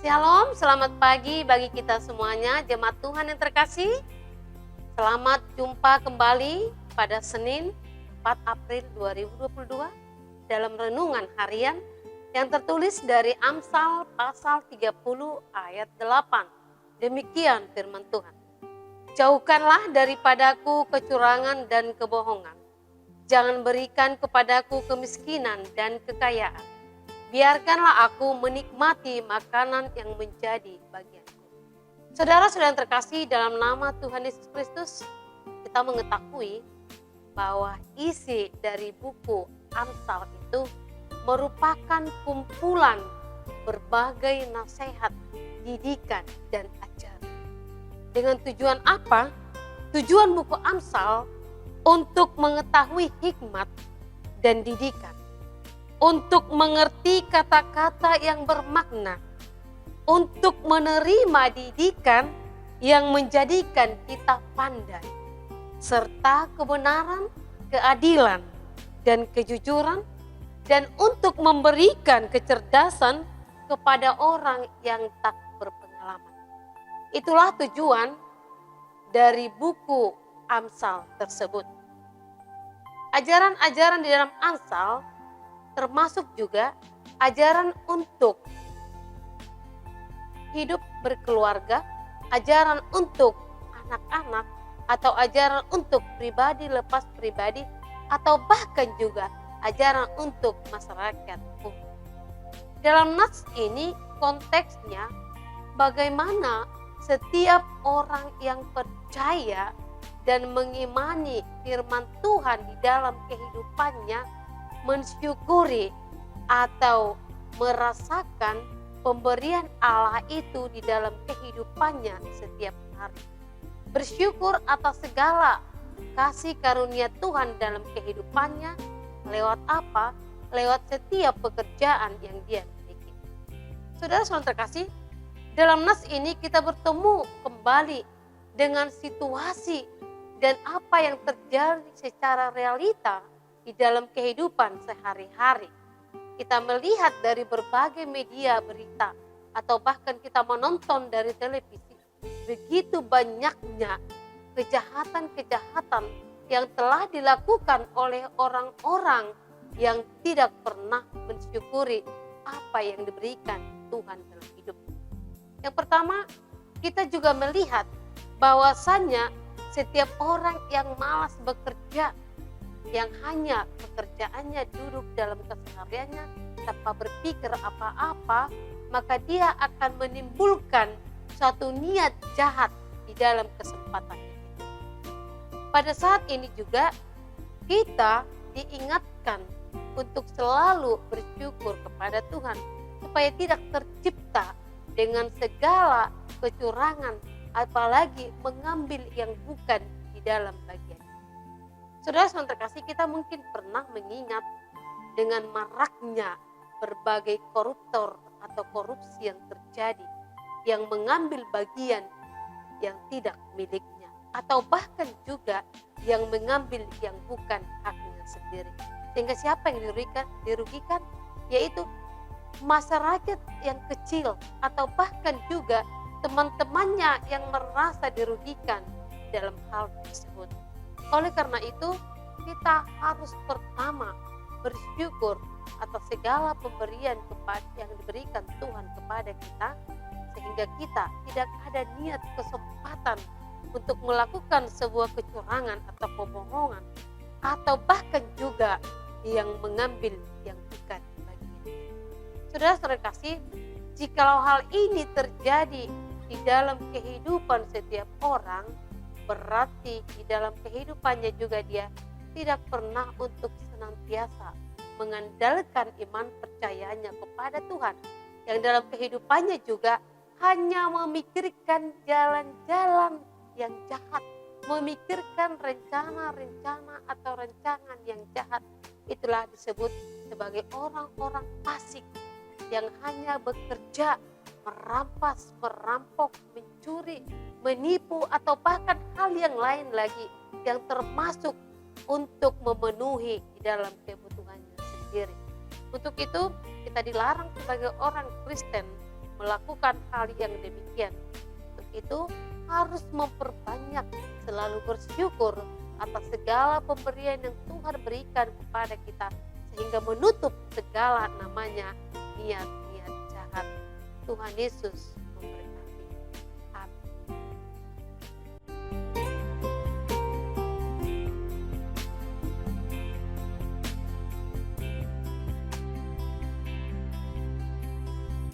Shalom, selamat pagi bagi kita semuanya, jemaat Tuhan yang terkasih. Selamat jumpa kembali pada Senin 4 April 2022 dalam renungan harian yang tertulis dari Amsal pasal 30 ayat 8. Demikian firman Tuhan. Jauhkanlah daripadaku kecurangan dan kebohongan. Jangan berikan kepadaku kemiskinan dan kekayaan. Biarkanlah aku menikmati makanan yang menjadi bagianku. Saudara-saudara yang terkasih, dalam nama Tuhan Yesus Kristus, kita mengetahui bahwa isi dari buku Amsal itu merupakan kumpulan berbagai nasihat, didikan, dan ajaran. Dengan tujuan apa? Tujuan buku Amsal untuk mengetahui hikmat dan didikan. Untuk mengerti kata-kata yang bermakna, untuk menerima didikan yang menjadikan kita pandai, serta kebenaran, keadilan, dan kejujuran, dan untuk memberikan kecerdasan kepada orang yang tak berpengalaman. Itulah tujuan dari buku Amsal tersebut. Ajaran-ajaran di dalam Amsal termasuk juga ajaran untuk hidup berkeluarga, ajaran untuk anak-anak, atau ajaran untuk pribadi lepas pribadi, atau bahkan juga ajaran untuk masyarakat umum. Dalam nas ini konteksnya bagaimana setiap orang yang percaya dan mengimani firman Tuhan di dalam kehidupannya mensyukuri atau merasakan pemberian Allah itu di dalam kehidupannya setiap hari. Bersyukur atas segala kasih karunia Tuhan dalam kehidupannya. Lewat apa? Lewat setiap pekerjaan yang dia miliki. Saudara-saudara terkasih, dalam nas ini kita bertemu kembali dengan situasi dan apa yang terjadi secara realita di dalam kehidupan sehari-hari. Kita melihat dari berbagai media berita atau bahkan kita menonton dari televisi, begitu banyaknya kejahatan-kejahatan yang telah dilakukan oleh orang-orang yang tidak pernah mensyukuri apa yang diberikan Tuhan dalam hidup. Yang pertama, kita juga melihat bahwasannya setiap orang yang malas bekerja, yang hanya pekerjaannya duduk dalam kesehariannya tanpa berpikir apa-apa, maka dia akan menimbulkan suatu niat jahat di dalam kesempatannya. Pada saat ini juga kita diingatkan untuk selalu bersyukur kepada Tuhan supaya tidak tercipta dengan segala kecurangan, apalagi mengambil yang bukan di dalam bagian. Saudara-saudara terkasih, kita mungkin pernah mengingat dengan maraknya berbagai koruptor atau korupsi yang terjadi, yang mengambil bagian yang tidak miliknya, atau bahkan juga yang mengambil yang bukan haknya sendiri. Sehingga siapa yang dirugikan? Yaitu masyarakat yang kecil, atau bahkan juga teman-temannya yang merasa dirugikan dalam hal tersebut. Oleh karena itu, kita harus pertama bersyukur atas segala pemberian yang diberikan Tuhan kepada kita, sehingga kita tidak ada niat kesempatan untuk melakukan sebuah kecurangan atau kebohongan, atau bahkan juga yang mengambil yang bukan bagian. Saudara terkasih, jikalau hal ini terjadi di dalam kehidupan setiap orang, berarti di dalam kehidupannya juga dia tidak pernah untuk senantiasa mengandalkan iman percayanya kepada Tuhan. Yang dalam kehidupannya juga hanya memikirkan jalan-jalan yang jahat, memikirkan rencana-rencana atau rancangan yang jahat. Itulah disebut sebagai orang-orang fasik yang hanya bekerja, merampas, merampok, mencuri, menipu, atau bahkan hal yang lain lagi yang termasuk untuk memenuhi di dalam kebutuhannya sendiri. Untuk itu kita dilarang sebagai orang Kristen melakukan hal yang demikian. Untuk itu harus memperbanyak, selalu bersyukur atas segala pemberian yang Tuhan berikan kepada kita, sehingga menutup segala namanya niat-niat jahat. Tuhan Yesus